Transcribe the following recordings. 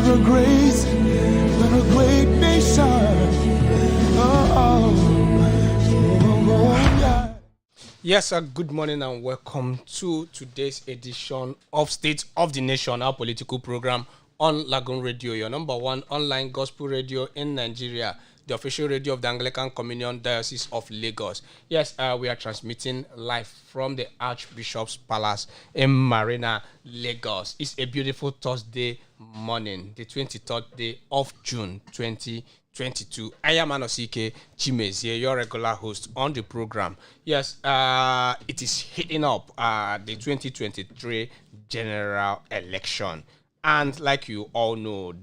a great nation. Yeah. Yes, good morning and welcome to today's edition of State of the Nation, our political program on Lagoon Radio, your number one online gospel radio in Nigeria, the official radio of the Anglican Diocese of Lagos. Yes, we are transmitting live from the Archbishop's Palace in Marina, Lagos. It's a beautiful Thursday morning, the 23rd day of June 2022. I am Anosike Chimezie, your regular host on the program. Yes, it is hitting up the 2023 general election. And like you all know,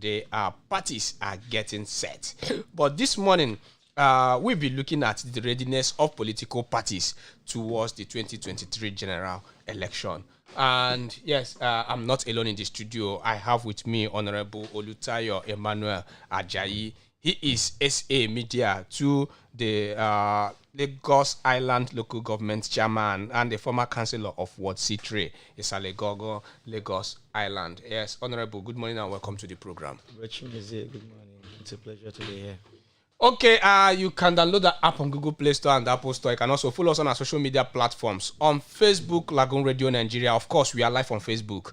parties are getting set. But this morning, we'll be looking at the readiness of political parties towards the 2023 general election. And yes, I'm not alone in the studio. I have with me Honorable Olumakaiye Emmanuel Ajayi. He is SA Media to the Lagos Island Local Government Chairman and the former Councillor of Ward C3, Isalegogo, Lagos Island. Yes, Honorable, good morning and welcome to the program. Good morning. It's a pleasure to be here. Okay, you can download the app on Google Play Store and Apple Store. You can also follow us on our social media platforms. On Facebook, Lagoon Radio Nigeria. Of course, we are live on Facebook.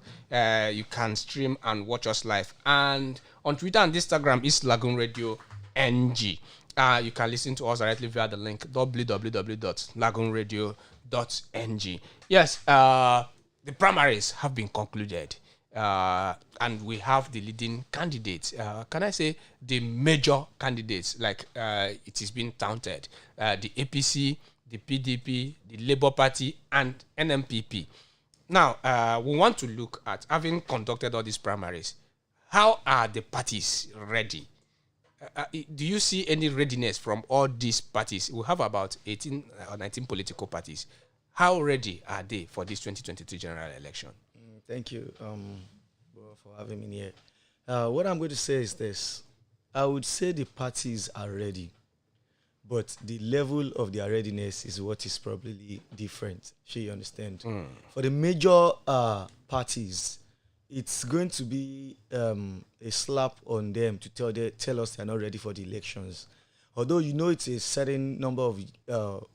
You can stream and watch us live. And on Twitter and Instagram, it's Lagoonradio.Ng. You can listen to us directly via the link www.LagoonRadio.Ng. Yes, the primaries have been concluded. And we have the leading candidates. Can I say the major candidates, like it is being counted? The APC, the PDP, the Labour Party, and NMPP. Now, we want to look at, having conducted all these primaries, how are the parties ready? Do you see any readiness from all these parties? We have about 18 or 19 political parties. How ready are they for this 2023 general election? Thank you for having me here. What I'm going to say is this. I would say the parties are ready, but the level of their readiness is what is probably different. You understand? For the major parties, it's going to be a slap on them to tell us they're not ready for the elections. Although it's a certain number of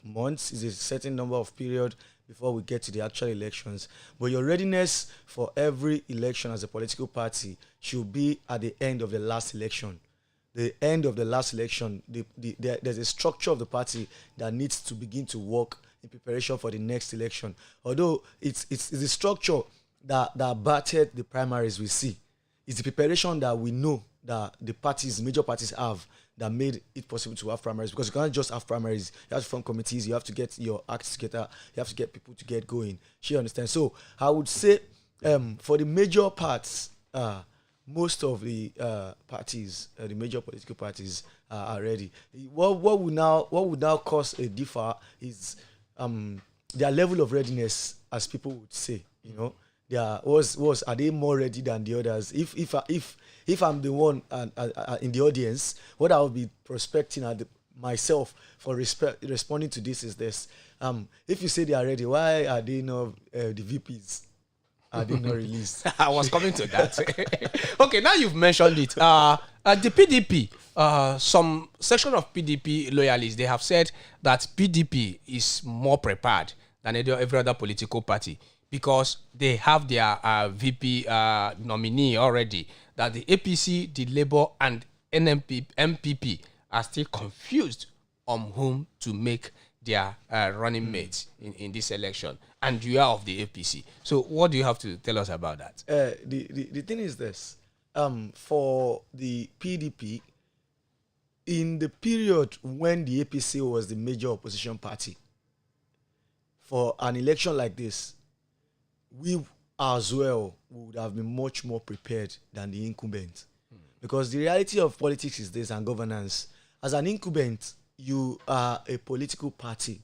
months, it's a certain number of period before we get to the actual elections. But your readiness for every election as a political party should be at the end of the last election. The end of the last election, there's a structure of the party that needs to begin to work in preparation for the next election. Although it's the structure that battered the primaries we see. It's the preparation that we know that the major parties have that made it possible to have primaries, because you can't just have primaries. You have to form committees, you have to get your acts together, you have to get people to get going. She understands. So I would say for the major parts, most of the parties, the major political parties are ready. What would now cause a differ is their level of readiness, as people would say. Are they more ready than the others? If I'm the one in the audience, what I will be prospecting at myself for responding to this is this. If you say they are ready, why are they not the VPs? Are they not released? I was coming to that. Okay, now you've mentioned it. The PDP, some section of PDP loyalists, they have said that PDP is more prepared than every other political party, because they have their VP nominee already, that the APC, the Labour, and MPP are still confused on whom to make their running mates in this election. And you are of the APC. So what do you have to tell us about that? The thing is this. For the PDP, in the period when the APC was the major opposition party, for an election like this, we as well would have been much more prepared than the incumbent. Because the reality of politics is this, and governance. As an incumbent, you are a political party.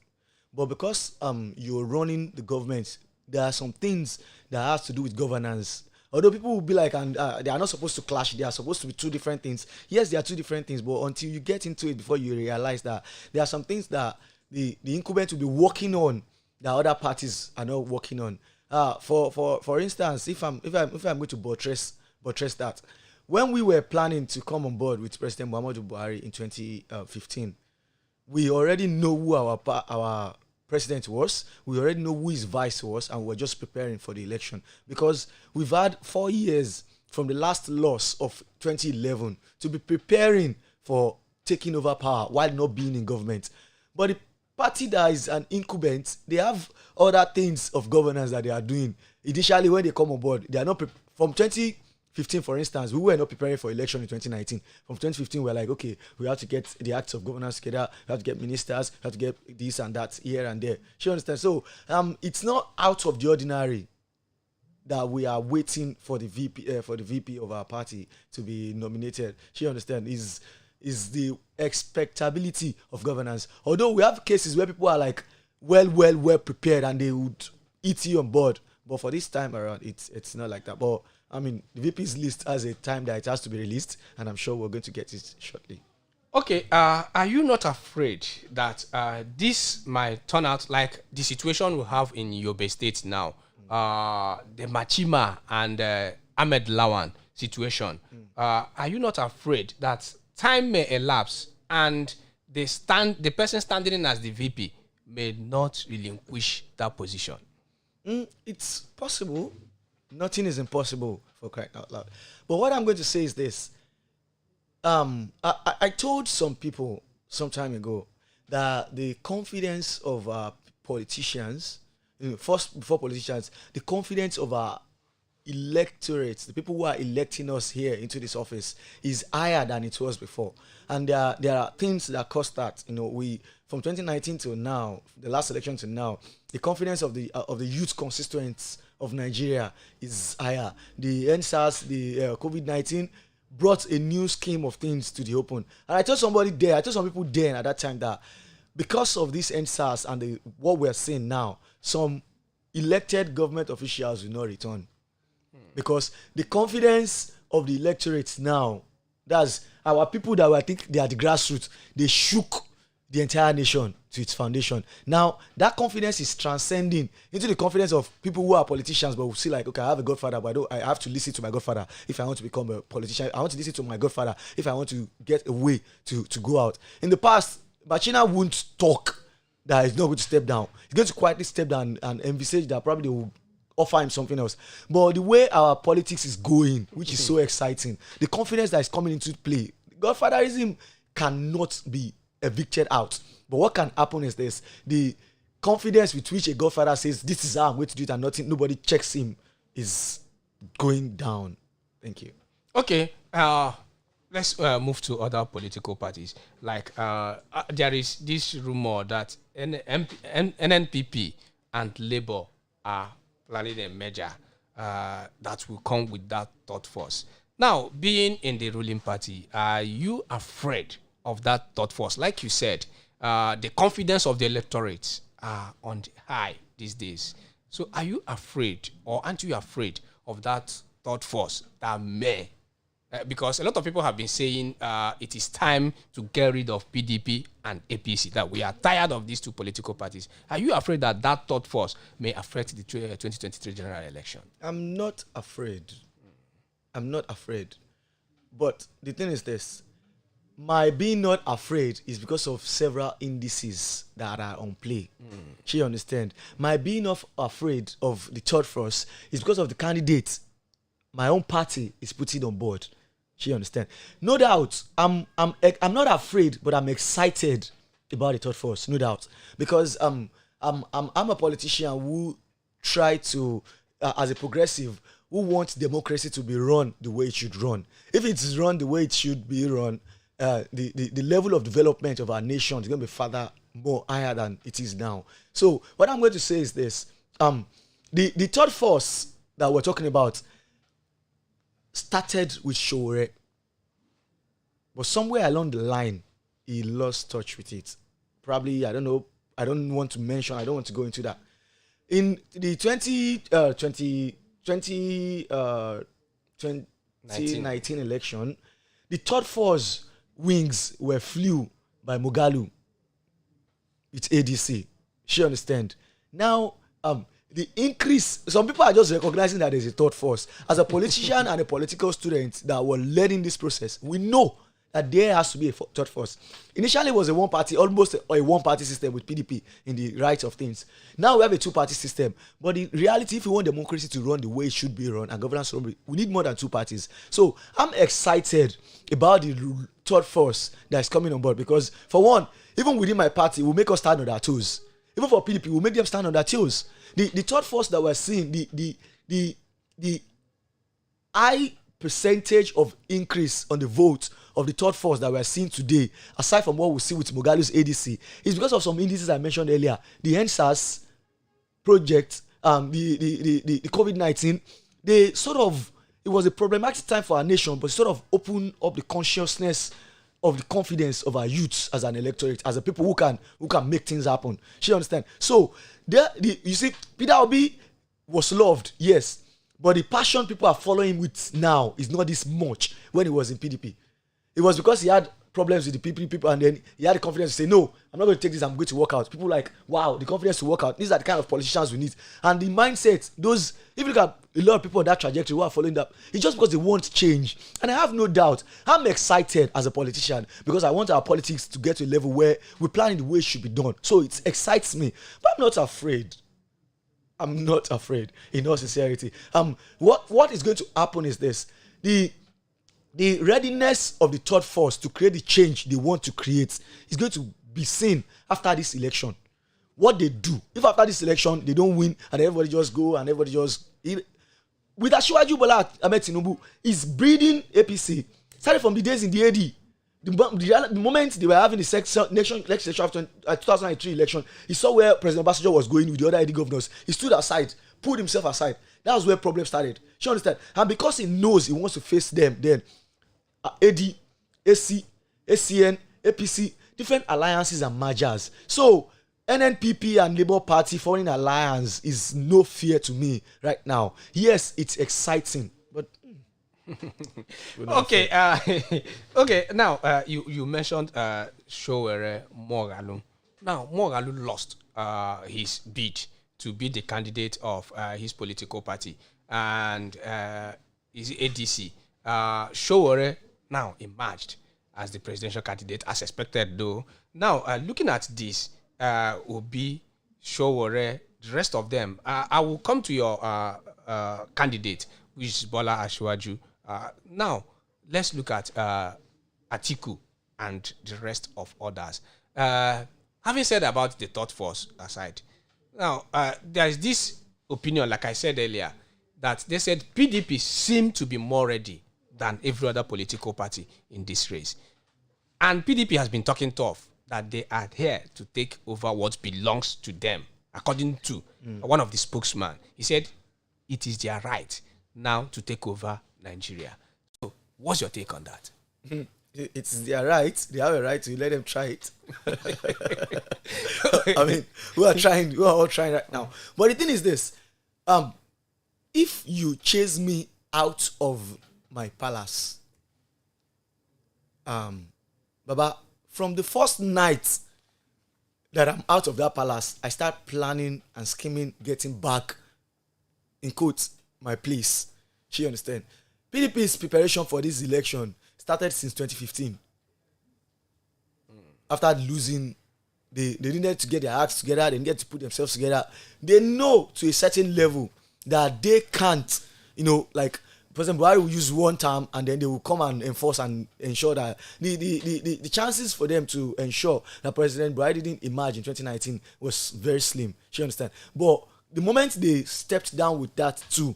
But because you're running the government, there are some things that has to do with governance. Although people will be like, and they are not supposed to clash, they are supposed to be two different things. Yes, they are two different things, but until you get into it, before you realize that there are some things that the incumbent will be working on that other parties are not working on. For instance, if I'm going to buttress that, when we were planning to come on board with President Muhammadu Buhari in 2015, we already know who our president was. We already know who his vice was, and we were just preparing for the election because we've had 4 years from the last loss of 2011 to be preparing for taking over power while not being in government. But the party that is an incumbent, they have other things of governance that they are doing. Initially, when they come on board, they are not from 2015, for instance, we were not preparing for election in 2019. From 2015, we were like, okay, we have to get the acts of governance together, we have to get ministers, we have to get this and that here and there. You understand? So it's not out of the ordinary that we are waiting for the VP of our party to be nominated. You understand? Is the expectability of governance. Although we have cases where people are like well prepared and they would eat you on board. But for this time around, it's not like that. But I mean, the VP's list has a time that it has to be released, and I'm sure we're going to get it shortly. Okay, are you not afraid that this might turn out like the situation we have in Yobe State now? The Machima and Ahmed Lawan situation. Are you not afraid that time may elapse and the person standing in as the VP may not relinquish that position? It's possible. Nothing is impossible, for crying out loud. But what I'm going to say is this. I told some people some time ago that the confidence of politicians, first before politicians, the confidence of our electorates, the people who are electing us here into this office, is higher than it was before. And there are things that cause that. We from 2019 till now, the last election to now, the confidence of the youth constituents of Nigeria is higher. The NSAS, the COVID-19 brought a new scheme of things to the open. And I told some people there at that time that because of this NSAS and what we're seeing now, some elected government officials will not return. Because the confidence of the electorate now, that's our people that I think they are the grassroots, they shook the entire nation to its foundation. Now, that confidence is transcending into the confidence of people who are politicians, but will see like, okay, I have a godfather, but I have to listen to my godfather if I want to become a politician. I want to listen to my godfather if I want to get a way to go out. In the past, Bachina wouldn't talk that he's not going to step down. He's going to quietly step down and envisage that probably they will offer him something else. But the way our politics is going, which is so exciting, the confidence that is coming into play, godfatherism cannot be evicted out. But what can happen is this: the confidence with which a godfather says, this is how I'm going to do it, and nobody checks him, is going down. Thank you. Okay, let's move to other political parties. Like there is this rumor that NNPP and Labour are planning a merger that will come with that third force. Now, being in the ruling party, are you afraid of that third force? Like you said, the confidence of the electorate are on the high these days. So are you afraid, or aren't you afraid of that third force that may? Because a lot of people have been saying it is time to get rid of PDP and APC, that we are tired of these two political parties. Are you afraid that that third force may affect the 2023 general election? I'm not afraid. I'm not afraid. But the thing is this: my being not afraid is because of several indices that are on play. Do you understand? My being not afraid of the third force is because of the candidates my own party is putting on board. Do you understand? No doubt, I'm not afraid, but I'm excited about the third force. No doubt, because I'm a politician who try to, as a progressive, who wants democracy to be run the way it should run. If it's run the way it should be run, the level of development of our nation is going to be further more higher than it is now. So what I'm going to say is this: the third force that we're talking about started with Shore, but somewhere along the line he lost touch with it. Probably, I don't know, I don't want to go into that. In the 2019 election, the third force wings were flew by Mugalu with ADC. She understand. Now, the increase. Some people are just recognizing that there's a third force. As a politician and a political student that were learning this process, we know that there has to be a third force. Initially, it was a one-party, almost a one-party system with PDP in the right of things. Now we have a two-party system. But in reality, if we want democracy to run the way it should be run and governance to run, we need more than two parties. So I'm excited about the third force that is coming on board because, for one, even within my party, it will make us stand on our toes. Even for PDP, we'll make them stand on their toes. The third force that we're seeing, the high percentage of increase on the vote of the third force that we're seeing today, aside from what we see with Mogalu's ADC, is because of some indices I mentioned earlier. The NSAS project, the COVID-19, it was a problematic time for our nation, but sort of opened up the consciousness of the confidence of our youths as an electorate, as a people who can make things happen. You understand? So you see, Peter Obi was loved, yes, but the passion people are following him with now is not this much when he was in PDP. It was because he had problems with the people, and then he had the confidence to say, no, I'm not going to take this, I'm going to work out. People like, wow, the confidence to work out. These are the kind of politicians we need. And the mindset, if you look at a lot of people on that trajectory who are following that, it's just because they want change. And I have no doubt, I'm excited as a politician because I want our politics to get to a level where we plan in the way it should be done. So it excites me. But I'm not afraid. I'm not afraid, in all sincerity. What is going to happen is this. The readiness of the third force to create the change they want to create is going to be seen after this election. What they do, if after this election they don't win and everybody just go and everybody just... With Asiwaju Bola Ahmed Tinubu, is breeding APC. Started from the days in the AD. The moment they were having the next election after 2003 election, he saw where President Obasanjo was going with the other AD governors. He stood aside, pulled himself aside. That was where problems started. You understand? And because he knows he wants to face them, then AD, AC, ACN, APC, different alliances and mergers. So NNPP and Labour Party forming alliance is no fear to me right now. Yes, it's exciting, but okay. Okay. Now, you mentioned Showere Mogalu. Now, Mogalu lost his bid to be the candidate of his political party, and is ADC. Showere now emerged as the presidential candidate, as expected, though. Now, looking at this, Obi, Showore, the rest of them, I will come to your candidate, which is Bola Asiwaju. Now, let's look at Atiku and the rest of others. Having said about the third force aside, now, there is this opinion, like I said earlier, that they said PDP seemed to be more ready than every other political party in this race. And PDP has been talking tough that they are here to take over what belongs to them, according to one of the spokesmen. He said it is their right now to take over Nigeria. So what's your take on that? It's their right. They have a right to let them try it. I mean, we are all trying right now. But the thing is this. If you chase me out of my palace, Baba, from the first night that I'm out of that palace, I start planning and scheming, getting back, in quotes, my place. She understand? PDP's preparation for this election started since 2015. After losing, they needed to get their acts together, they needed to put themselves together. They know to a certain level that they can't, like President Buhari will use one term and then they will come and enforce and ensure that the chances for them to ensure that President Buhari didn't emerge in 2019 was very slim. You understand? But the moment they stepped down with that too,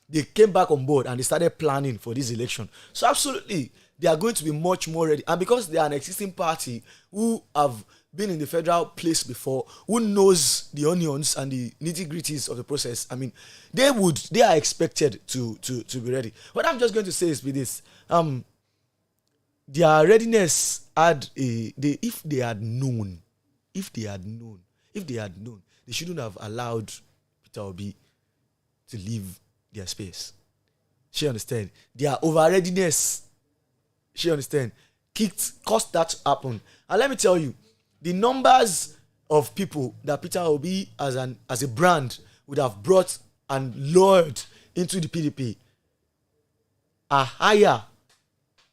they came back on board and they started planning for this election. So absolutely, they are going to be much more ready. And because they are an existing party who have been in the federal place before, who knows the onions and the nitty-gritties of the process, I mean, they are expected to be ready. What I'm just going to say is with this, their readiness if they had known, they shouldn't have allowed Peter Obi to leave their space. She understand? Their over-readiness, she understand, caused that to happen. And let me tell you, the numbers of people that Peter Obi as a brand would have brought and lured into the PDP are higher.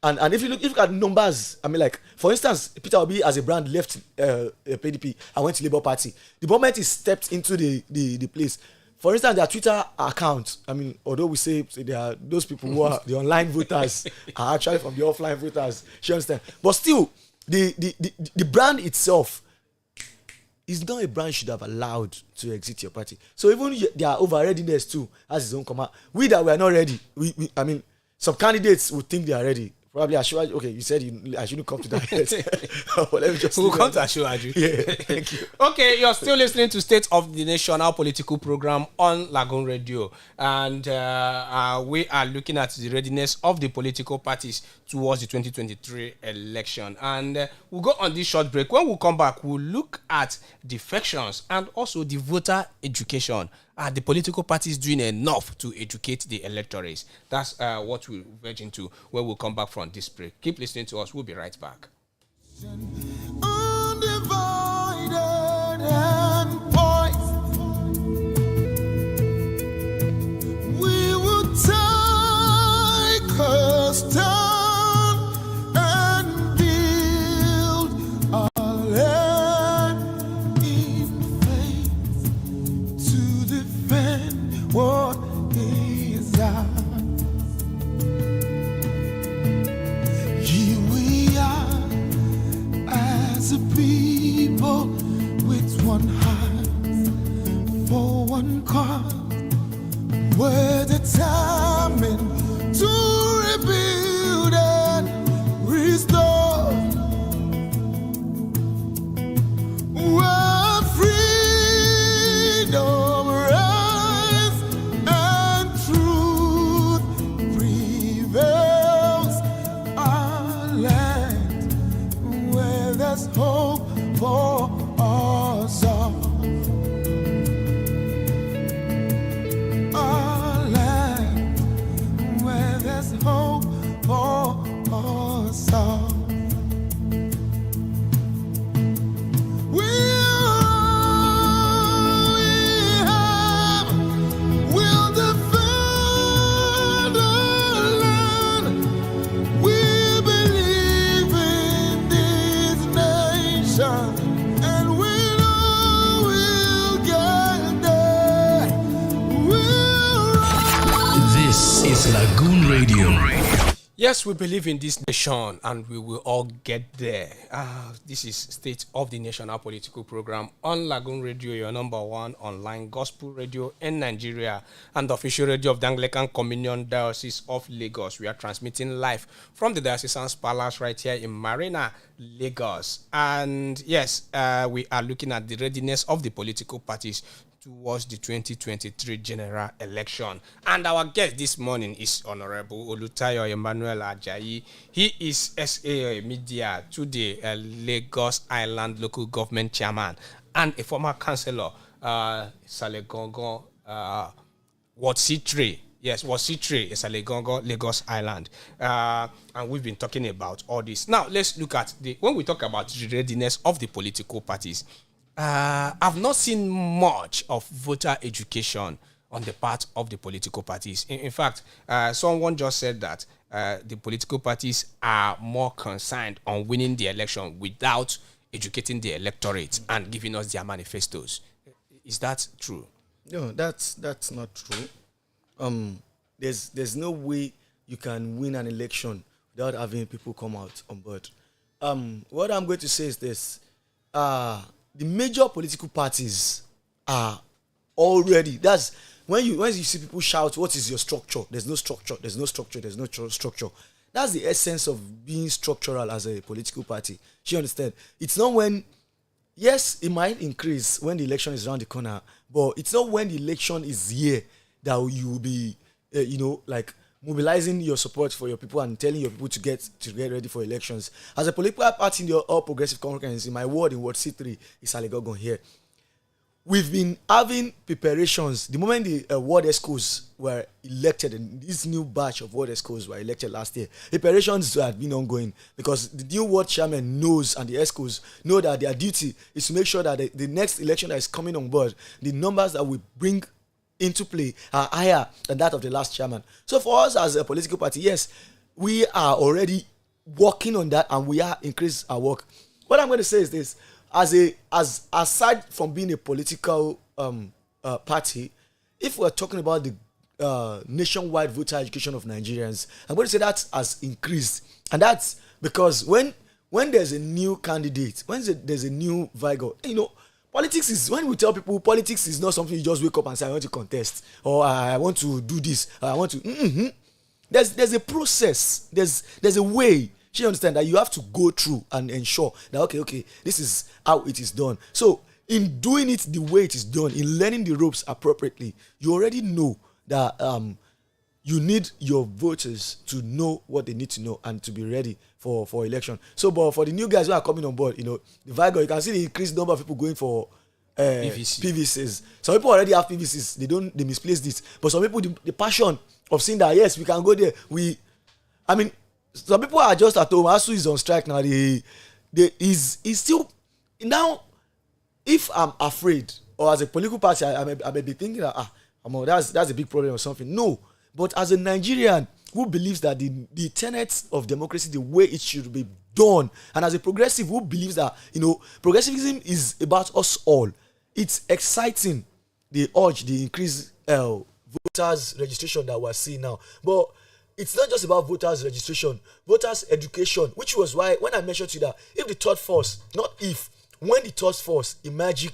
And if you look at numbers, I mean, like, for instance, Peter Obi as a brand left PDP and went to Labour Party. The moment he stepped into the place, for instance, their Twitter account, I mean, although we say there are those people who are the online voters are actually from the offline voters, you understand? But still, the brand itself is not a brand you should have allowed to exit your party. So even their over-readiness too has its own command. We that we are not ready, I mean, some candidates would think they are ready. Probably Ashwaju. Okay, you said I shouldn't come to that yet. Let me just. We'll come to Ashwaju. Yeah, thank you. Okay, you're still listening to State of the Nation, our political program on Lagoon Radio, and we are looking at the readiness of the political parties towards the 2023 election. And we'll go on this short break. When we come back, we'll look at defections and also the voter education. Are the political parties doing enough to educate the electorates? That's what we'll verge into when we'll come back from this break. Keep listening to us. We'll be right back. Undivided and poised, we will take a stand and build our land in faith to defend what is ours. Here we are as a people with one heart for one cause. We're determined to rebuild and restore. Where freedom rise and truth prevails. Our land where there's hope for us all. Our land where there's hope for us all. We have, we'll defend our land. We believe in this nation, and we know we'll get there. We'll rise. This is Lagoon Radio. Yes, we believe in this nation and we will all get there. This is State of the Nation, our political program on Lagoon Radio, your number one online gospel radio in Nigeria and the official radio of the Anglican Diocese of Lagos. We are transmitting live from the Diocesan Palace right here in Marina, Lagos. And yes, we are looking at the readiness of the political parties towards the 2023 general election. And our guest this morning is Honorable Olumakaiye Emmanuel Ajayi. He is SA Media to the Lagos Island Local Government Chairman and a former councillor, Salegongo, Ward C3. Yes, Ward C3 is Salegongo, Lagos Island. And we've been talking about all this. Now, let's look at when we talk about the readiness of the political parties. I've not seen much of voter education on the part of the political parties. In fact, someone just said that the political parties are more concerned on winning the election without educating the electorate and giving us their manifestos. Is that true? No, that's not true. There's no way you can win an election without having people come out on board. What I'm going to say is this. The major political parties are already, that's when you see people shout, what is your structure? There's no structure, there's no structure, there's no structure. That's the essence of being structural as a political party. You understand? It's not when, yes, it might increase when the election is around the corner, but it's not when the election is here that you will be, like mobilizing your support for your people and telling your people to get ready for elections. As a political party in the All Progressive Conference, in my ward, in Ward C3, is Alegogon here. We've been having preparations. The moment the ward ESCOs were elected, and this new batch of ward ESCOs were elected last year, preparations had been ongoing because the new ward chairman knows and the ESCOs know that their duty is to make sure that the next election that is coming on board, the numbers that we bring into play are higher than that of the last chairman. So for us as a political party, yes, we are already working on that and we are increasing our work. What I'm going to say is this: as aside from being a political party, if we're talking about the nationwide voter education of Nigerians, I'm going to say that has increased, and that's because when there's a new candidate, when there's a new vigor, politics is, when we tell people politics is not something you just wake up and say I want to contest or I want to do this, or I want to. There's a process. There's a way. You understand that you have to go through and ensure that okay, this is how it is done. So in doing it the way it is done, in learning the ropes appropriately, you already know that you need your voters to know what they need to know and to be ready for election. So, but for the new guys who are coming on board, the vigor, you can see the increased number of people going for PVCs. Some people already have PVCs. They misplaced it. But some people, the passion of seeing that, yes, we can go there. Some people are just at home. ASU is on strike now. Is still now. If I'm afraid, or as a political party, I may be thinking that that's a big problem or something. No, but as a Nigerian who believes that the tenets of democracy, the way it should be done, and as a progressive who believes that progressivism is about us all, it's exciting. The increased voters registration that we're seeing now, but it's not just about voters registration, voters education, which was why when I mentioned to you that if the third force, when the third force emerges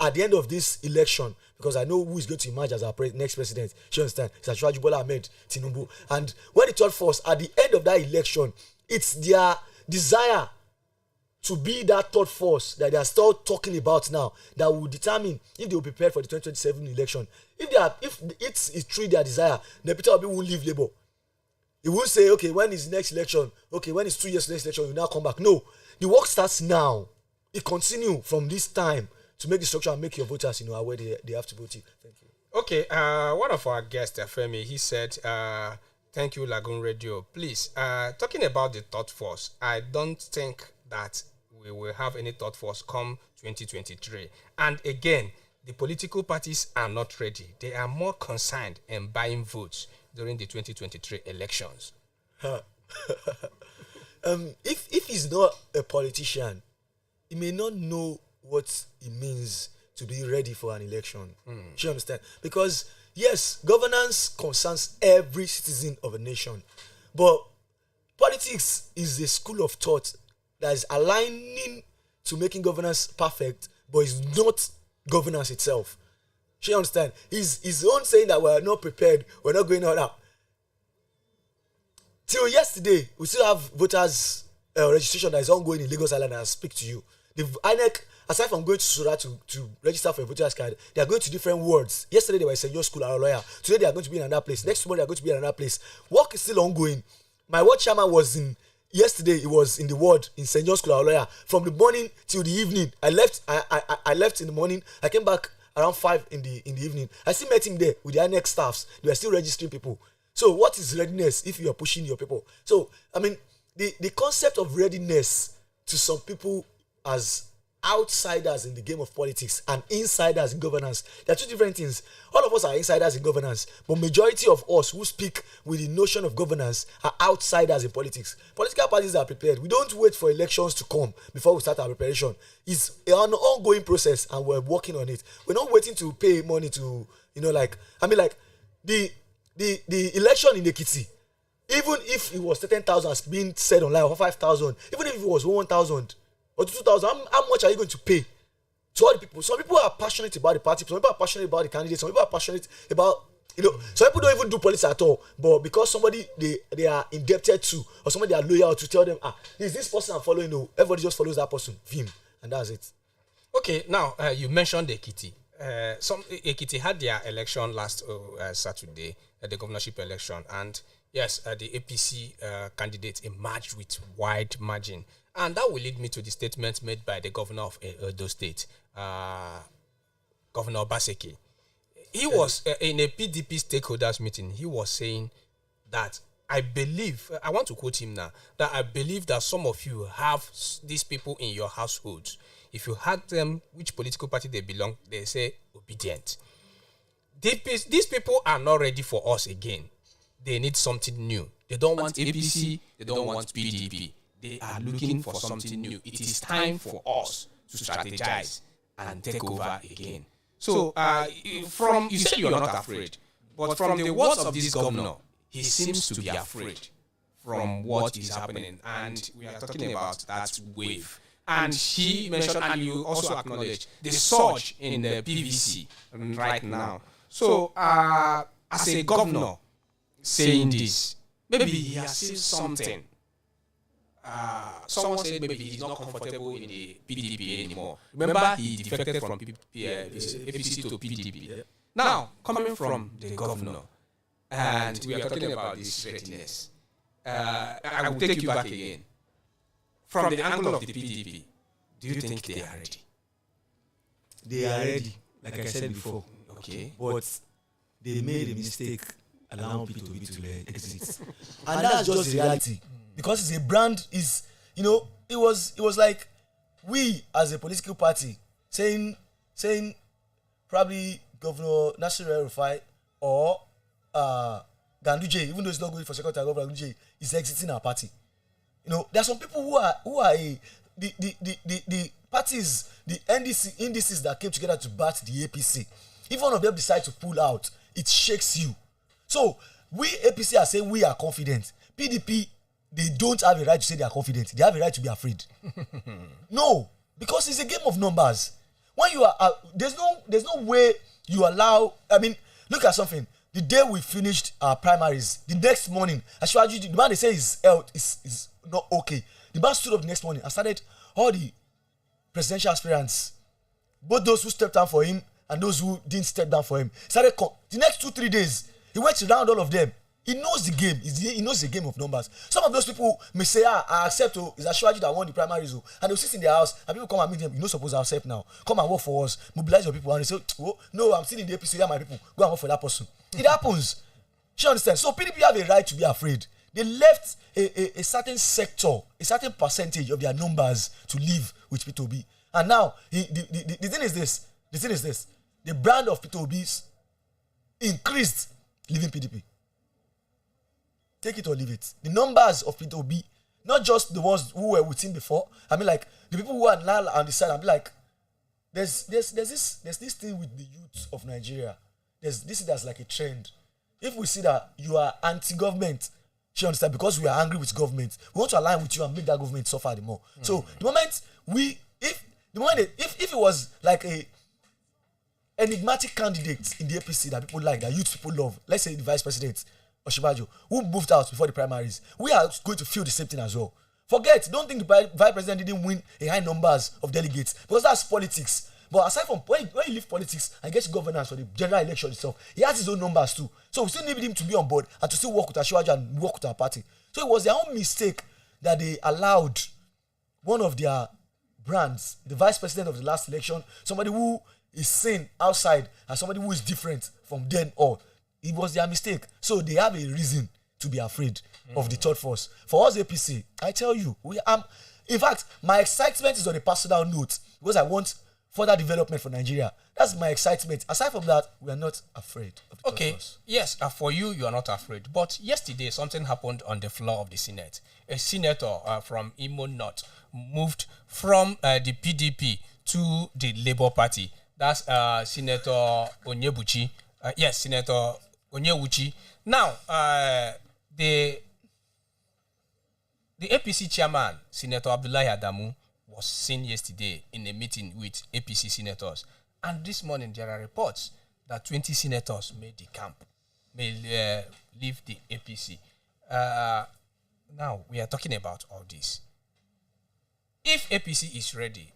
at the end of this election, because I know who is going to emerge as our next president, you understand? It's Asiwaju Bola Ahmed Tinubu. And when the third force, at the end of that election, it's their desire to be that third force that they are still talking about now that will determine if they will prepare for the 2027 election. If it's truly their desire, then Peter Obi won't leave Labour. He won't say, okay, when is next election? Okay, when is 2 years next election, you now come back. No, the work starts now. It continues from this time to make the structure and make your voters, aware they have to vote you. Thank you. Okay, one of our guests, Femi, he said, thank you, Lagoon Radio. Please, talking about the third force, I don't think that we will have any third force come 2023. And again, the political parties are not ready. They are more concerned in buying votes during the 2023 elections. If he's not a politician, he may not know what it means to be ready for an election. Do you understand? Because yes, governance concerns every citizen of a nation, but politics is a school of thought that is aligning to making governance perfect, but it's not governance itself. Do you understand? His own saying that we're not prepared, we're not going on out. Till yesterday, we still have voters registration that is ongoing in Lagos Island. I speak to you. The INEC, aside from going to Sura to register for a voter's card, they are going to different wards. Yesterday they were in St. John's School, our lawyer. Today they are going to be in another place. Next tomorrow they are going to be in another place. Work is still ongoing. My ward chairman was yesterday. He was in the ward in St. John's School, our lawyer, from the morning till the evening. I left in the morning. I came back around 5 in the evening. I still met him there with the INEC staffs. They were still registering people. So what is readiness if you are pushing your people? So the concept of readiness to some people as outsiders in the game of politics and insiders in governance, there are two different things. All of us are insiders in governance, but majority of us who speak with the notion of governance are outsiders in politics. Political parties are prepared. We don't wait for elections to come before we start our preparation. It's an ongoing process and we're working on it. We're not waiting to pay money to the election in Ekiti, even if it was 10,000 as being said online, or 5,000, even if it was 1,000 or 2,000, how much are you going to pay to all the people? Some people are passionate about the party, some people are passionate about the candidates, some people are passionate about, some people don't even do politics at all, but because somebody they are indebted to, or somebody they are loyal to, tell them, is this person I'm following? No, everybody just follows that person, him, and that's it. Okay, now you mentioned Ekiti. Ekiti had their election last Saturday, the governorship election, and yes, the APC candidate emerged with wide margin, and that will lead me to the statement made by the governor of Edo State, Governor Obaseki. He was in a PDP stakeholders meeting. He was saying that I want to quote him now, that I believe that some of you have these people in your households. If you had them, which political party they belong, they say obedient. these people are not ready for us again. They need something new. They don't want APC. They don't want PDP. They are looking for something new. It is time for us to strategize and take over again. So, you said you are not afraid, but from the words of this governor, he seems to be afraid from what is happening, and we are talking about that wave. And he mentioned, and you also acknowledged, the surge in the PVC right now. So, as a governor saying this, maybe he has seen something. Someone said maybe he's not comfortable in the PDP anymore. Remember, he defected from APC to PDP. Yeah. Now, coming from the governor, and we are talking about this readiness, I will take you back again. From the angle of the PDP, do you think they are ready? They are ready, like I said before. Okay. But they made a mistake allowing P2B to exit. And that's just the reality. Because it's a brand, it was like we as a political party saying probably Governor Nasir El-Rufai or Ganduje, even though it's not going for second time, Governor Ganduje is exiting our party. There are some people who are the parties, the indices that came together to bat the APC. If one of them decides to pull out, it shakes you. So we APC are saying we are confident. PDP, they don't have a right to say they are confident. They have a right to be afraid. No, because it's a game of numbers. When you are, there's no way you allow. I mean, look at something. The day we finished our primaries, the next morning, the man they say his health is not okay. The man stood up the next morning and started all the presidential aspirants, both those who stepped down for him and those who didn't step down for him. The next 2-3 days, he went around all of them. He knows the game. He knows the game of numbers. Some of those people may say, I accept, it's Ashwaji that won the primaries, and they'll sit in their house, and people come and meet them, supposed to accept now. Come and work for us, mobilize your people, and they say, oh, no, I'm still in the APC, they're my people, go and work for that person. It happens. You understand? So PDP have a right to be afraid. They left a certain sector, a certain percentage of their numbers to live with P2B. And now, the thing is this, the brand of P2Bs increased leaving PDP. Take it or leave it. The numbers of P2B, not just the ones who were with him before. I mean, like the people who are now on the side. I'm like, there's this thing with the youth of Nigeria. There's like a trend. If we see that you are anti-government, you understand, because we are angry with government, we want to align with you and make that government suffer the more. So the moment if it was like a enigmatic candidate in the APC that people like, that youth people love, let's say the vice president Oshibajo, who moved out before the primaries, we are going to feel the same thing as well. Don't think the vice president didn't win a high numbers of delegates, because that's politics. But aside from when you leave politics and get to governance for the general election itself, he has his own numbers too. So we still need him to be on board and to still work with Ashwaji and work with our party. So it was their own mistake that they allowed one of their brands, the vice president of the last election, somebody who is seen outside as somebody who is different from then on. It was their mistake. So they have a reason to be afraid of the third force. For us APC, I tell you, in fact, my excitement is on a personal note because I want further development for Nigeria. That's my excitement. Aside from that, we are not afraid of the third force. Yes, for you are not afraid. But yesterday, something happened on the floor of the Senate. A senator from Imo North moved from the PDP to the Labour Party. That's Senator Onyebuchi. Senator Onyewuchi. Now, the APC chairman, Senator Abdullahi Adamu, was seen yesterday in a meeting with APC senators. And this morning, there are reports that 20 senators may leave the APC. Now, we are talking about all this. If APC is ready,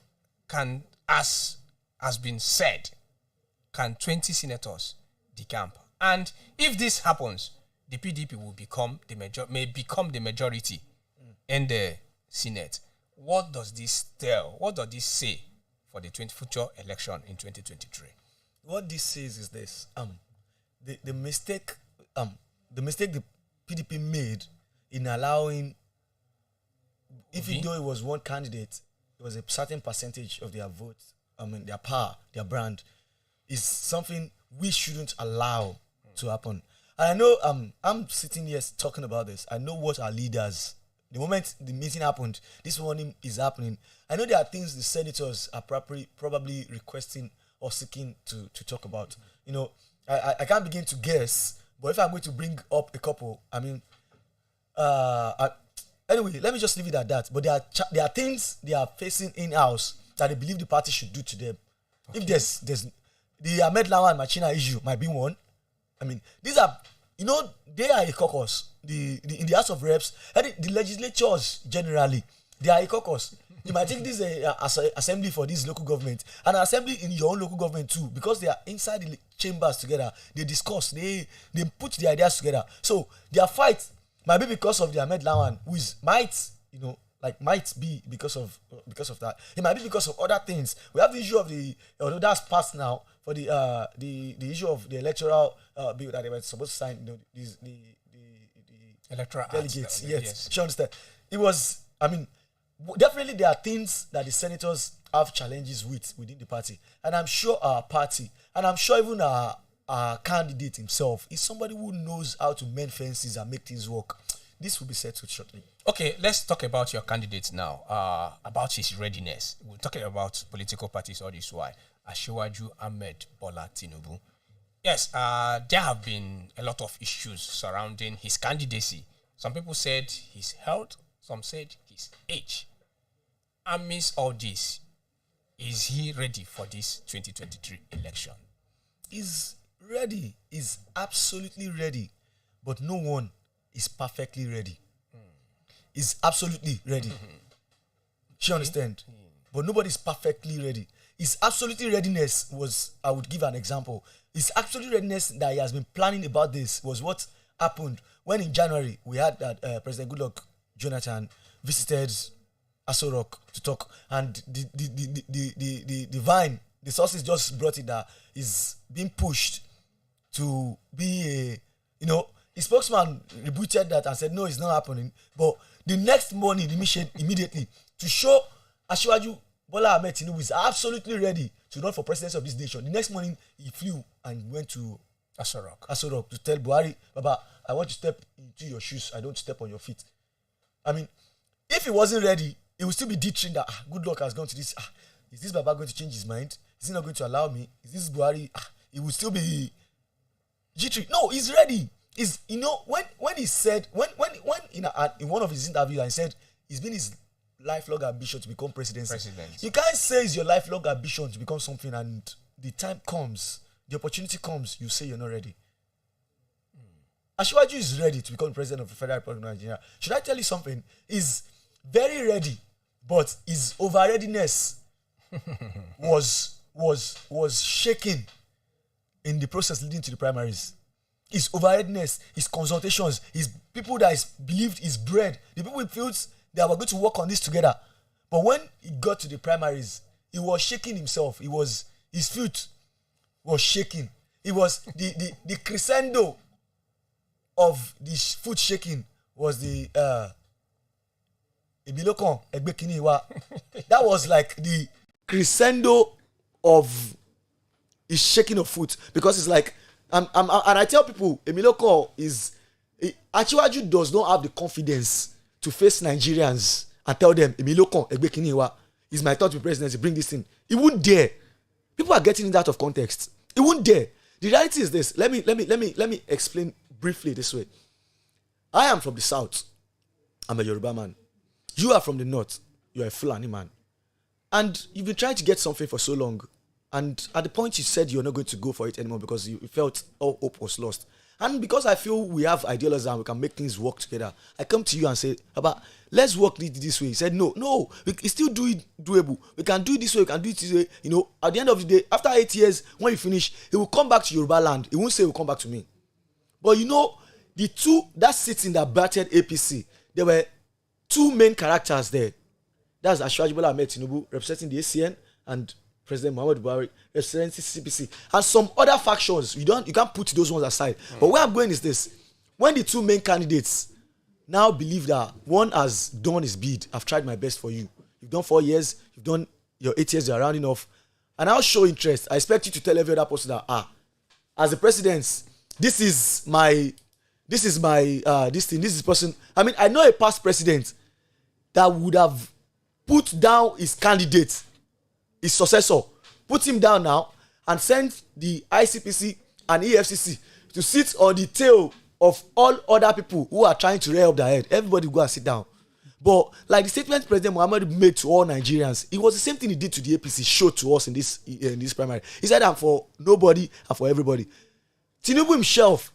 as has been said, can 20 senators decamp? And if this happens, the PDP may become the majority in the Senate. What does this tell? What does this say for the future election in 2023? What this says is this: the mistake the PDP made in allowing, even though it was one candidate, it was a certain percentage of their votes. Their power, their brand, is something we shouldn't allow to happen. And I know I'm sitting here talking about this. I know what our leaders, the moment the meeting happened, this morning is happening. I know there are things the senators are probably requesting or seeking to talk about. You know, I can't begin to guess, but if I'm going to bring up a couple, I mean, anyway, let me just leave it at that. But there are things they are facing in-house that they believe the party should do to them. Okay. If there's the Ahmed Lawan and Machina issue might be one. I mean, these are, you know, they are a caucus. In the House of Reps, the legislatures generally, they are a caucus. You might take this as an assembly for this local government, and an assembly in your own local government too, because they are inside the chambers together. They discuss, they put the ideas together. So their fight might be because of the Ahmed Lawan, which might be because of that. It might be because of other things. We have the issue of although that's passed now, for the issue of the electoral bill that they were supposed to sign. You know, the electoral delegates. Yes, you understand? It was. I mean, definitely there are things that the senators have challenges within the party, and I'm sure our party, and I'm sure even our candidate himself is somebody who knows how to mend fences and make things work. This will be settled shortly. Okay, let's talk about your candidate now, about his readiness. We're talking about political parties all this while. Asiwaju Ahmed Bola Tinubu. Yes, there have been a lot of issues surrounding his candidacy. Some people said his health, some said his age. Amidst all this, is he ready for this 2023 election? He's ready. He's absolutely ready. But no one is perfectly ready. He's absolutely ready. You understand? But nobody's perfectly ready. His absolutely readiness was, I would give an example. His absolute readiness that he has been planning about this was what happened when in January we had that President Goodluck Jonathan visited Aso Rock to talk, and the sources just brought it that is being pushed to be his spokesman rebutted that and said no, it's not happening. But the next morning, immediately to show Asiwaju Bola Ahmed Tinubu is absolutely ready to run for presidency of this nation. The next morning, he flew and went to Aso Rock to tell Buhari, Baba, I want to step into your shoes. I don't step on your feet. I mean, if he wasn't ready, he would still be ditching that. Good luck has gone to this. Is this Baba going to change his mind? Is he not going to allow me? Is this Buhari? He would still be jittery. No, he's ready. Is when he said when in one of his interviews, he said it's been his lifelong ambition to become president. You can't say it's your lifelong ambition to become something, and the time comes, the opportunity comes, you say you're not ready. Asiwaju is ready to become president of the Federal Republic of Nigeria. Should I tell you something? He's very ready, but his over-readiness was shaken in the process leading to the primaries. His over-readiness, his consultations, his people that is believed is bred, the people he feels they were going to work on this together. But when he got to the primaries, he was shaking himself. His foot was shaking. It was the crescendo of the foot shaking was the that was like the crescendo of his shaking of foot, because it's like and I tell people Emiloko Asiwaju does not have the confidence to face Nigerians and tell them Emiloko Egbekiniwa is my thought to presidency, bring this in. He wouldn't dare. People are getting it out of context. He wouldn't dare. The reality is this. Let me explain briefly this way. I am from the south. I'm a Yoruba man. You are from the north. You are a Fulani man. And you've been trying to get something for so long. And at the point you said you're not going to go for it anymore because you felt all hope was lost. And because I feel we have ideology and we can make things work together, I come to you and say, Abba, let's work this way. He said, no, we still do it doable. We can do it this way, we can do it this way. At the end of the day, after 8 years, when you finish, he will come back to Yoruba land. He won't say he will come back to me. But the two that sits in that battered APC, there were two main characters there. That's Asiwaju Bola Ahmed Tinubu representing the ACN and President Muhammadu Buhari representing CPC and some other factions. You can't put those ones aside. But where I'm going is this: when the two main candidates now believe that one has done his bid, I've tried my best for you. You've done 4 years, you've done your 8 years, you're rounding off, and I'll show interest. I expect you to tell every other person that as the president, this is person. I mean, I know a past president that would have put down his candidate, his successor, put him down now and sent the ICPC and EFCC to sit on the tail of all other people who are trying to rear up their head. Everybody go and sit down. But like the statement President Muhammadu made to all Nigerians, it was the same thing he did to the APC, showed to us in this primary. He said, I'm for nobody and for everybody. Tinubu himself,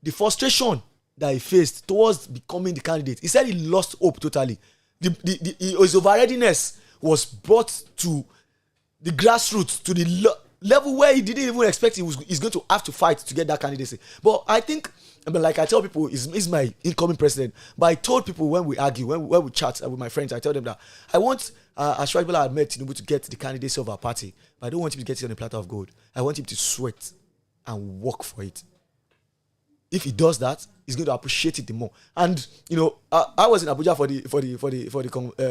the frustration that he faced towards becoming the candidate, he said he lost hope totally. His overreadiness was brought to the grassroots, to the level where he didn't even expect he's going to have to fight to get that candidacy. But I think, like I tell people, he's my incoming president. But I told people when we argue, when we chat with my friends, I tell them that I want Ashwaji Bola Ahmed Tinubu to get the candidacy of our party, but I don't want him to get it on a platter of gold. I want him to sweat and work for it. If he does that, he's going to appreciate it the more. And I was in Abuja for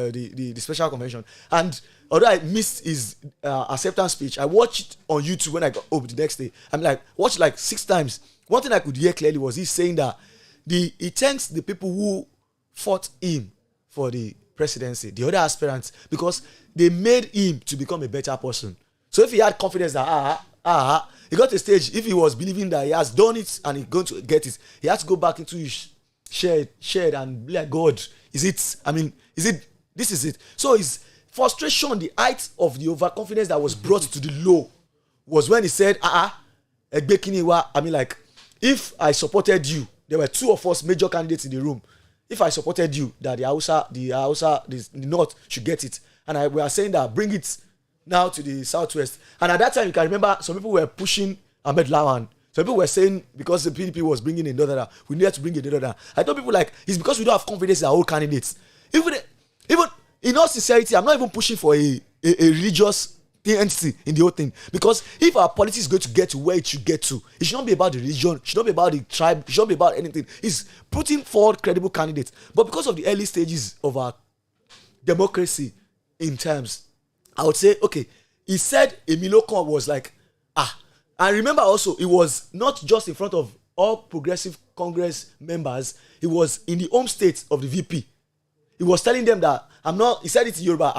the special convention, and although I missed his acceptance speech, I watched it on YouTube when I got home the next day. I'm like, watched like 6 times. One thing I could hear clearly was he saying that he thanks the people who fought him for the presidency, the other aspirants, because they made him to become a better person. So if he had confidence that he got to a stage, if he was believing that he has done it and he's going to get it, he had to go back into his shed and be like, God, is it, this is it. So his frustration, the height of the overconfidence that was brought to the low was when he said, if I supported you, there were 2 of us major candidates in the room. If I supported you, that the North should get it. And we are saying that bring it now to the Southwest. And at that time, you can remember some people were pushing Ahmed Lawan. Some people were saying because the PDP was bringing a northerner, we needed to bring a northerner. I told people it's because we don't have confidence in our own candidates. Even in all sincerity, I'm not even pushing for a religious entity in the whole thing, because if our politics is going to get to where it should get to, it should not be about the religion, it should not be about the tribe, it should not be about anything. It's putting forward credible candidates. But because of the early stages of our democracy in terms, I would say, okay, he said Emilokon was like, and remember also, it was not just in front of all Progressive Congress members, it was in the home state of the VP. He was telling them that he said it in Yoruba,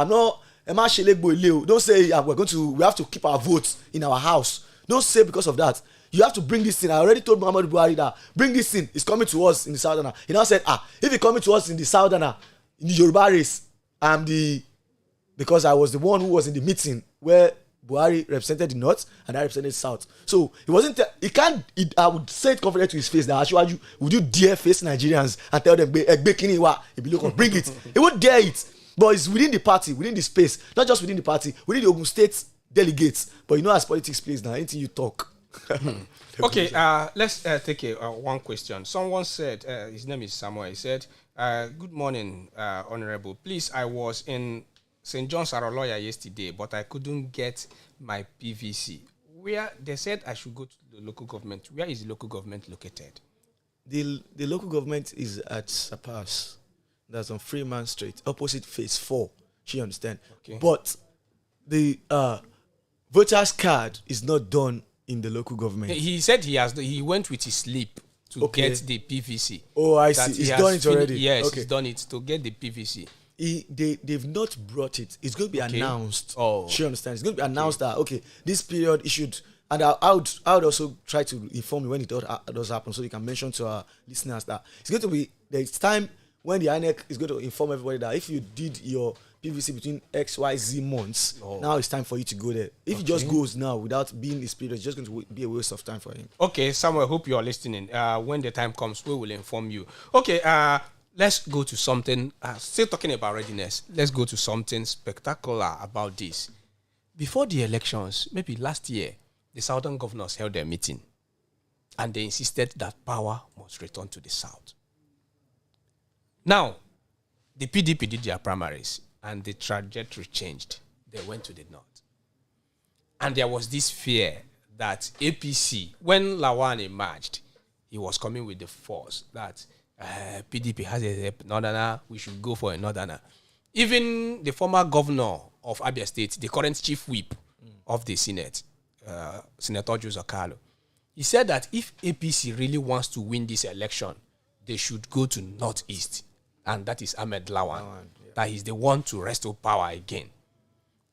don't say we have to keep our votes in our house. Don't say because of that. You have to bring this in. I already told Muhammadu Buhari that bring this in. It's coming to us in the Southerner. He now said, if it's coming to us in the Southerner, in the Yoruba race, because I was the one who was in the meeting where Buhari represented the North and I represented the South. So he wasn't. I would say it confidently to his face that Ashwaju, would you dare face Nigerians and tell them, bring it? He won't dare it. But it's within the party, within the space, not just within the party, within the Ogun State delegates. But as politics plays now, anything you talk. Okay, let's take one question. Someone said, his name is Samuel, he said, good morning, Honorable. Please, I was in St. John's Aroloya yesterday, but I couldn't get my PVC. Where they said I should go to the local government. Where is the local government located? The local government is at Sapas. That's on Freeman Street, opposite Phase 4. She understand. Okay. But the voter's card is not done in the local government. He said he went with his slip to get the PVC. Oh, I see. He's done it already. Yes, okay. He's done it to get the PVC. They've not brought it. It's going to be announced. Oh, she understands. It's going to be announced that this period issued. And I would also try to inform you when it does happen, so you can mention to our listeners that it's going to be there's time when the INEC is going to inform everybody that if you did your PVC between XYZ months, now it's time for you to go there. If he just goes now without being his period, it's just going to be a waste of time for him. Okay, Samuel, hope you are listening. When the time comes, we will inform you. Okay, let's go to something, still talking about readiness, let's go to something spectacular about this. Before the elections, maybe last year, the Southern governors held their meeting and they insisted that power must return to the South. Now, the PDP did their primaries and the trajectory changed. They went to the North. And there was this fear that APC, when Lawan emerged, he was coming with the force that PDP has a northerner, we should go for a northerner. Even the former governor of Abia State, the current chief whip of the Senate, Senator Joseph Carlo, He said that if APC really wants to win this election, they should go to Northeast, and that is Ahmed Lawan. That he's the one to restore power again.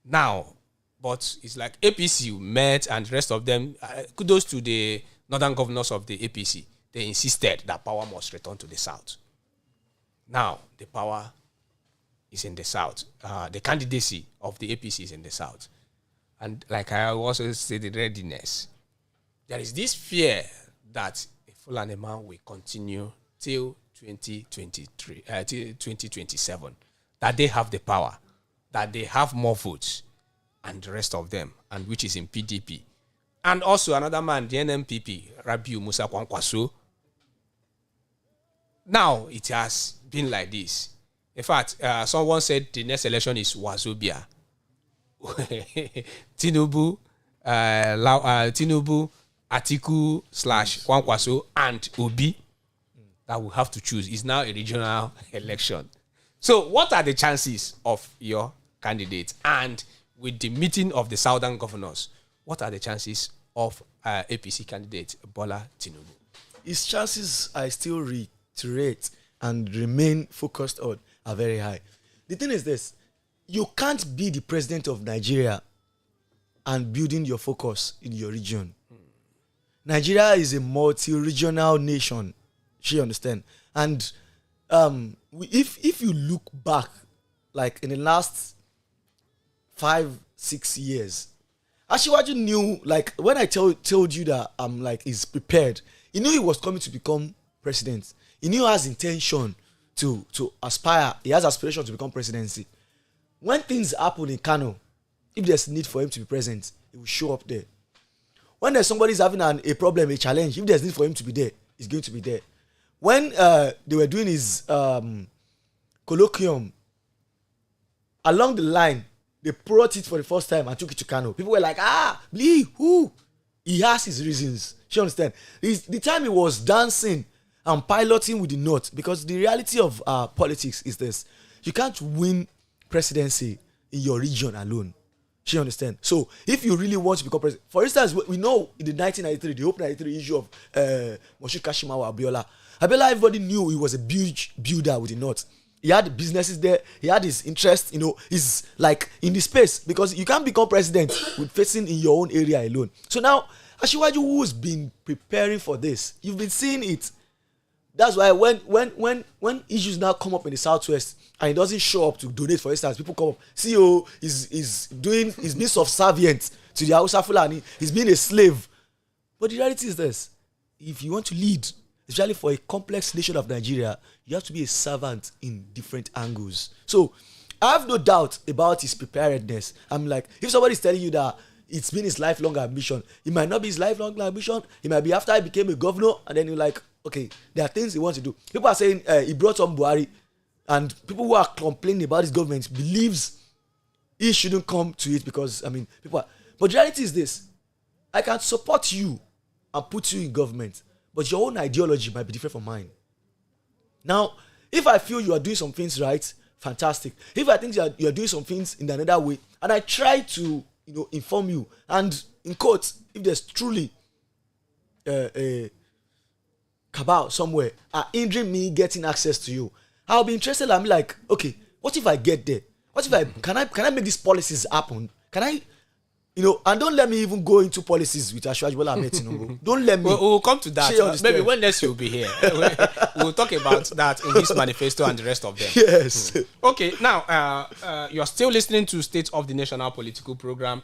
Now, but it's like APC met and the rest of them, kudos to the northern governors of the APC. They insisted that power must return to the south. Now, the power is in the south. The candidacy of the APC is in the south. And like I also said, the readiness. There is this fear that a Fulani man will continue till 2027. That they have the power. That they have more votes. And the rest of them, and which is in PDP. And also another man, the NMPP, Rabiu Musa Kwankwaso. Now it has been like this. In fact, someone said the next election is Wazobia. Tinubu, Atiku / Kwankwaso and Obi that we have to choose. Is now a regional election. So what are the chances of your candidate? And with the meeting of the southern governors, what are the chances of APC candidate Bola Tinubu? His chances, I still reiterate and remain focused on, are very high. The thing is this: you can't be the president of Nigeria and building your focus in your region. Nigeria is a multi-regional nation. You understand? And if you look back, like in the last 5-6 years, Asiwaju knew, like when I told you that he's prepared, he knew he was coming to become president. He knew he has intention to aspire. He has aspiration to become presidency. When things happen in Kano, if there's need for him to be present, he will show up there. When there's somebody's having a problem, a challenge, if there's need for him to be there, he's going to be there. When they were doing his colloquium, along the line, they brought it for the first time and took it to Kano. People were like, Lee, who? He has his reasons. You understand? The time he was dancing and piloting with the North, because the reality of politics is this: you can't win presidency in your region alone. You understand? So if you really want to become president, for instance, we know in the 1993, the Hope 93 issue of Moshood Kashimawo Abiola, everybody knew he was a builder with the North. He had businesses there. He had his interest, he's like in the space, because you can't become president with facing in your own area alone. So now, Asiwaju, who's been preparing for this, you've been seeing it. That's why when issues now come up in the Southwest and he doesn't show up to donate, for instance, people come up, CEO is being subservient to the Hausa Fulani, he's being a slave. But the reality is this: if you want to lead, especially for a complex nation of Nigeria, you have to be a servant in different angles. So I have no doubt about his preparedness. I'm like, if somebody's telling you that it's been his lifelong ambition, it might not be his lifelong ambition. It might be after he became a governor, and then you're like, okay, there are things he wants to do. People are saying he brought on Buhari, and people who are complaining about his government believes he shouldn't come to it because, people are. But the reality is this: I can support you and put you in government, but your own ideology might be different from mine. Now, if I feel you are doing some things right, fantastic. If I think you are doing some things in another way, and I try to inform you, and in quotes, if there's truly a cabal somewhere hindering me getting access to you, I'll be interested. I'm like, okay, what if I get there? What if can I make these policies happen? Can I, and don't let me even go into policies with Asiwaju Bola Ahmed Tinubu. Don't let me. We'll come to that. Maybe when next you'll be here, we'll talk about that in his manifesto and the rest of them. Yes. Okay. Now, you're still listening to State of the National Political Program.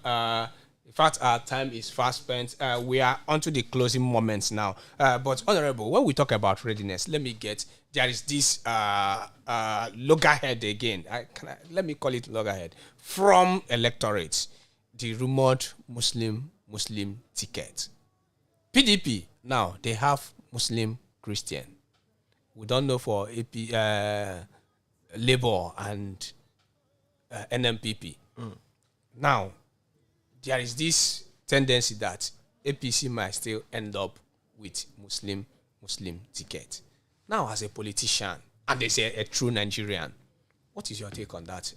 In fact, our time is fast spent. We are onto the closing moments now. But Honorable, when we talk about readiness, there is this loggerhead again. Let me call it loggerhead from electorates. The rumored Muslim ticket. PDP now they have Muslim Christian. We don't know for Labour and NMPP. Now there is this tendency that APC might still end up with Muslim ticket. Now, as a politician and as a true Nigerian, what is your take on that?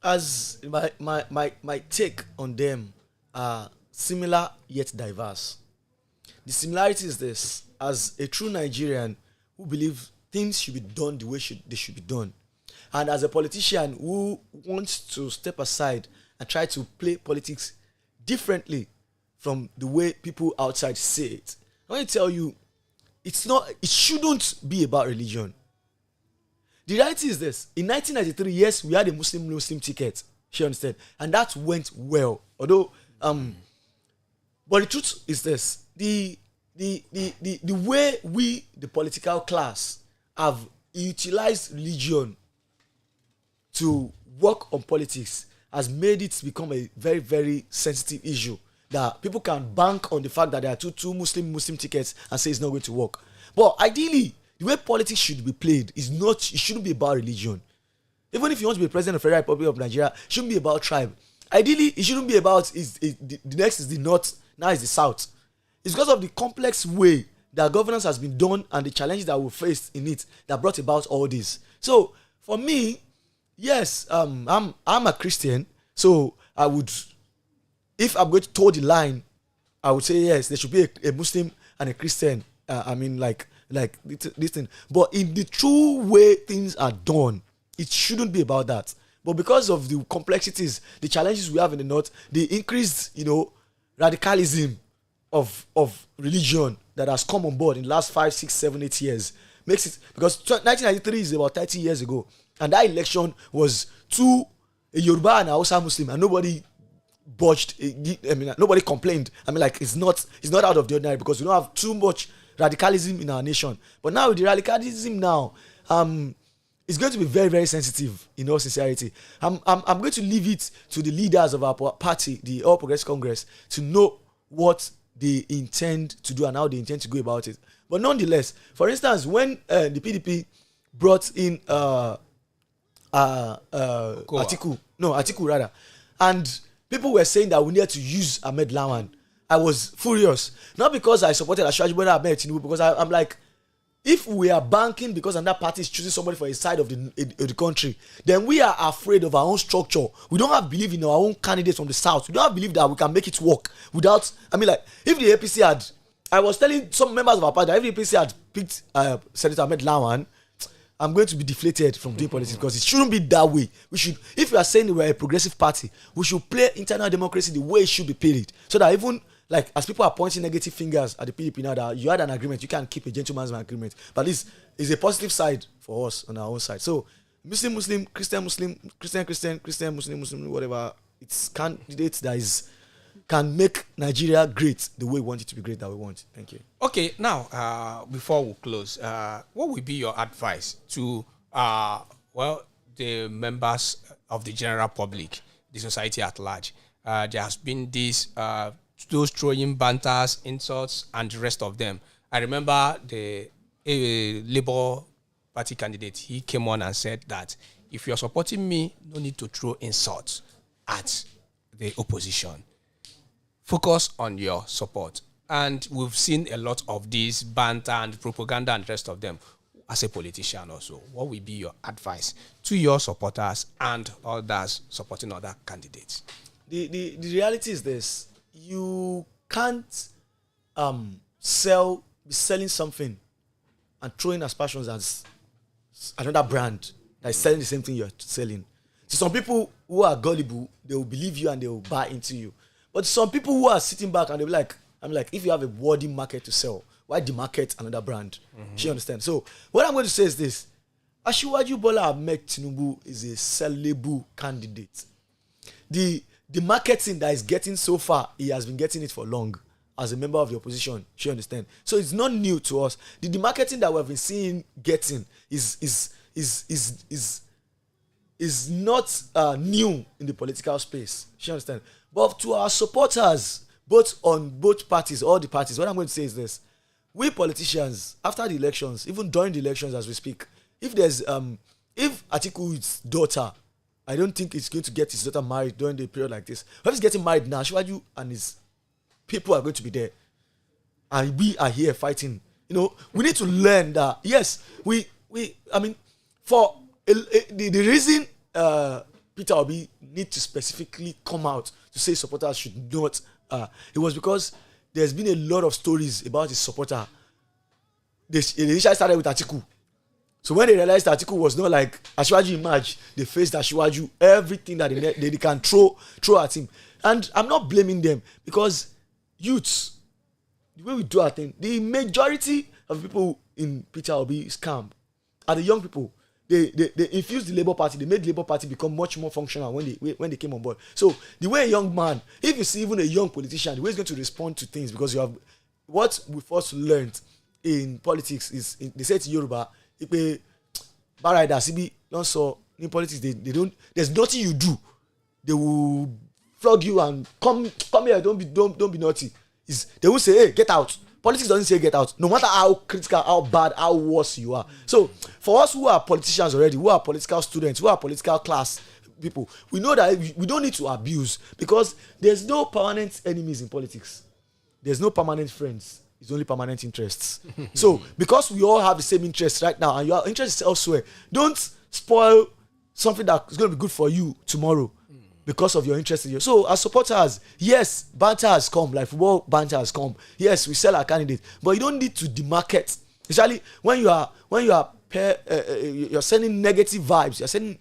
As my take on them are similar yet diverse. The similarity is this: as a true Nigerian who believe things should be done the way they should be done, and as a politician who wants to step aside and try to play politics differently from the way people outside say it, I want to tell you, it shouldn't be about religion. The reality is this: in 1993, yes, we had a Muslim ticket. You understand, and that went well. Although, but the truth is this: the way we, the political class, have utilized religion to work on politics has made it become a very, very sensitive issue. That people can bank on the fact that there are two Muslim tickets and say it's not going to work. But ideally, the way politics should be played it shouldn't be about religion. Even if you want to be president of the Federal Republic of Nigeria, it shouldn't be about tribe. Ideally, it shouldn't be about the next is the north, now is the south. It's because of the complex way that governance has been done and the challenges that we faced in it that brought about all this. So for me, yes, I'm a Christian, so I would, if I'm going to toe the line, I would say yes, there should be a Muslim and a Christian. Like this thing. But in the true way things are done, it shouldn't be about that. But because of the complexities, the challenges we have in the north, the increased, radicalism of religion that has come on board in the last 5, 6, 7, 8 years makes it, because 1993 is about 30 years ago, and that election was to a Yoruba and a Hausa Muslim, and nobody budged. Nobody complained. It's not out of the ordinary because we don't have too much radicalism in our nation. But now with the radicalism now, it's going to be very, very sensitive. In all sincerity, I'm going to leave it to the leaders of our party, the All Progressive Congress, to know what they intend to do and how they intend to go about it. But nonetheless, for instance, when the PDP brought in Atiku rather, and people were saying that we needed to use Ahmed Lawan, I was furious. Not because I supported Asiwaju Bola Ahmed Tinubu, because I'm like, if we are banking because another party is choosing somebody for a side of the country, then we are afraid of our own structure. We don't have belief in our own candidates from the south. We don't have belief that we can make it work without. If the APC had, I was telling some members of our party that if the APC had picked Senator Ahmed Lawan, I'm going to be deflated from doing politics because it shouldn't be that way. We should, if we are saying we're a progressive party, we should play internal democracy the way it should be played, so that even as people are pointing negative fingers at the PDP now that you had an agreement, you can keep a gentleman's agreement. But this is a positive side for us on our own side. So Muslim, Christian, Muslim, whatever. It's candidates that can make Nigeria great the way we want it to be great that we want. Thank you. Okay, now before we close, what would be your advice to the members of the general public, the society at large? There has been those throwing banters, insults, and the rest of them. I remember the Labour Party candidate, he came on and said that if you're supporting me, no need to throw insults at the opposition. Focus on your support. And we've seen a lot of this banter and propaganda and the rest of them. As a politician also, what will be your advice to your supporters and others supporting other candidates? The reality is this: you can't be selling something and throwing aspersions as another brand that is selling the same thing you're selling. So some people who are gullible, they will believe you and they will buy into you. But some people who are sitting back and they'll be like, if you have a worthy market to sell, why demarket another brand? She understands. So what I'm going to say is this: Asiwaju Bola Ahmed Tinubu is a sellable candidate. The marketing that is getting so far, he has been getting it for long as a member of the opposition. She understand. So it's not new to us. The marketing that we've been seeing getting is not new in the political space. She understand. But to our supporters, both on both parties, all the parties, what I'm going to say is this: we politicians, after the elections, even during the elections as we speak, if there's if Atiku's daughter, I don't think he's going to get his daughter married during the period like this. If he's getting married now, Shiwaju and his people are going to be there. And we are here fighting. We need to learn that, yes, for the reason Peter Obi need to specifically come out to say supporters should not, it was because there's been a lot of stories about his supporter. They initially started with Atiku. So when they realized that Atiku was not like Asiwaju emerged, they faced Asiwaju, everything that they can throw at him. And I'm not blaming them because youths, the way we do our thing, the majority of people in Peter Obi scam are the young people. They infused the Labour Party. They made the Labour Party become much more functional when they came on board. So the way a young man, if you see even a young politician, the way he's going to respond to things, because you have what we first learned in politics is they say to Yoruba, in politics they don't. There's nothing you do, they will flog you and come here. Don't be naughty. They will say, hey, get out. Politics doesn't say get out. No matter how critical, how bad, how worse you are. So for us who are politicians already, who are political students, who are political class people, we know that we don't need to abuse, because there's no permanent enemies in politics. There's no permanent friends. It's only permanent interests. So because we all have the same interests right now and your interest is elsewhere, don't spoil something that is going to be good for you tomorrow because of your interest in you. So as supporters, yes, banter has come, like football banter has come. Yes, we sell our candidates, but you don't need to demarcate. Especially when you're sending negative vibes, you're sending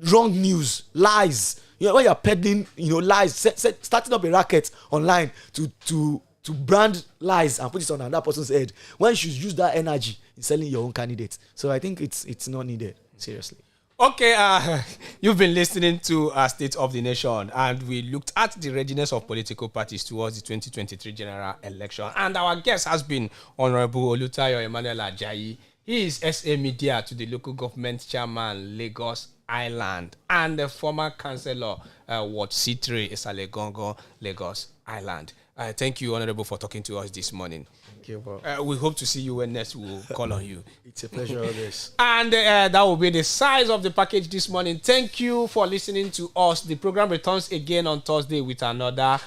wrong news, lies. When you're peddling, lies, starting up a racket online to brand lies and put it on another person's head, when you should use that energy in selling your own candidate. So I think it's not needed, seriously. Okay, you've been listening to State of the Nation, and we looked at the readiness of political parties towards the 2023 general election. And our guest has been Honorable Olumakaiye Emmanuel Ajayi. He is SA Media to the local government chairman, Lagos Island, and the former councillor, Ward C3, Isalegongo, Lagos Island. Thank you, Honorable, for talking to us this morning. Thank you, bro. We hope to see you when next we'll call on you. It's a pleasure always. And that will be the size of the package this morning. Thank you for listening to us. The program returns again on Thursday with another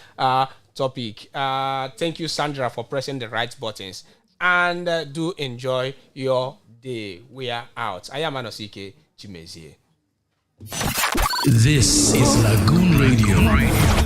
topic. Thank you, Sandra, for pressing the right buttons. And do enjoy your day. We are out. I am Anosike Chimezie. This is Lagoon Radio.